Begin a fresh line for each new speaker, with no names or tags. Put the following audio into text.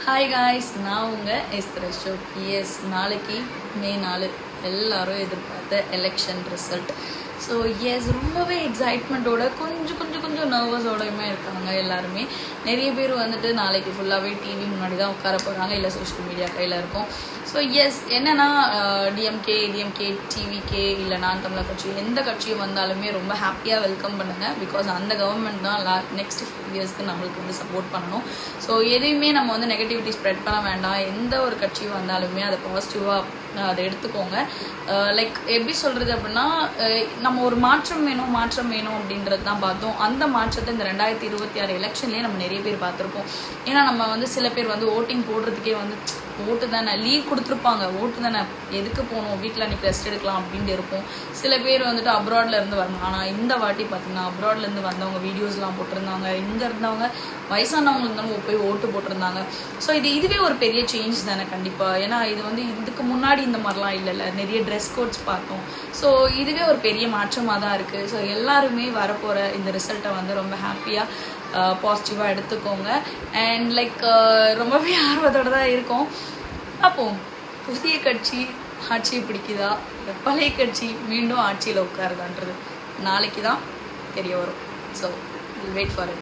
Hi guys, நான் உங்கள் Esther Ashok. S, நாளைக்கு மே 4 எல்லாரும் எதிர்பார்த்த எலெக்ஷன் ரிசல்ட். ஸோ எஸ், ரொம்பவே எக்ஸைட்மெண்ட்டோட கொஞ்சம் நர்வஸோடையுமே இருக்காங்க எல்லாருமே. நிறைய பேர் வந்துட்டு நாளைக்கு ஃபுல்லாகவே டிவி முன்னாடி தான் உட்கார போகிறாங்க, இல்லை சோஷியல் மீடியா கையில் இருக்கும். ஸோ எஸ், என்னென்னா டிஎம்கே, டிவிகே இல்லை நான் தமிழர் கட்சி, எந்த கட்சியும் வந்தாலுமே ரொம்ப ஹாப்பியாக வெல்கம் பண்ணுங்கள். பிகாஸ் அந்த கவர்மெண்ட் தான் நெக்ஸ்ட் 5 இயர்ஸ்க்கு நம்மளுக்கு வந்து சப்போர்ட் பண்ணணும். ஸோ எதையுமே நம்ம வந்து நெகட்டிவிட்டி ஸ்ப்ரெட் பண்ண வேண்டாம். எந்த ஒரு கட்சியும் வந்தாலுமே அதை பாசிட்டிவாக அதை எடுத்துக்கோங்க. லைக் எப்படி சொல்கிறது அப்படின்னா, நம்ம ஒரு மாற்றம் வேணும் அப்படின்றது தான் பார்த்தோம். அந்த மாற்றத்தை இந்த 2026 எலெக்ஷன்லேயே நம்ம நிறைய பேர் பார்த்துருப்போம். ஏன்னா நம்ம வந்து சில பேர் வந்து ஓட்டிங் போடுறதுக்கே வந்து ஓட்டு தானே, லீவ் கொடுத்துருப்பாங்க, ஓட்டு தானே எதுக்கு போகணும், வீட்டில் அன்றைக்கி ரெஸ்ட் எடுக்கலாம் அப்படின்ட்டு இருப்போம். சில பேர் வந்துட்டு அப்ராட்ல இருந்து வரணும். ஆனால் இந்த வாட்டி பார்த்தீங்கன்னா அப்ராட்லேருந்து வந்தவங்க வீடியோஸ்லாம் போட்டிருந்தாங்க, இங்கே இருந்தவங்க வயசானவங்க இருந்தாலும் போய் ஓட்டு போட்டிருந்தாங்க. ஸோ இதுவே ஒரு பெரிய சேஞ்ச் தானே கண்டிப்பாக. ஏன்னா இது வந்து இதுக்கு முன்னாடி இந்த மாதிரிலாம் இல்லைல்ல, நிறைய ட்ரெஸ் கோட்ஸ் பார்த்தோம். ஸோ இதுவே ஒரு பெரிய மாற்றமாக தான் இருக்குது. ஸோ எல்லாருமே வரப்போகிற இந்த ரிசல்ட்டை வந்து ரொம்ப ஹாப்பியாக பாசிட்டிவாக எடுத்துக்கோங்க. அண்ட் லைக் ரொம்பவே ஆர்வத்தோடு தான் இருக்கும். அப்போது புதிய கட்சி ஆட்சியை பிடிக்குதா, பழைய கட்சி மீண்டும் ஆட்சியில் உட்காருதான்றது நாளைக்கு தான் தெரிய வரும். So wait for it.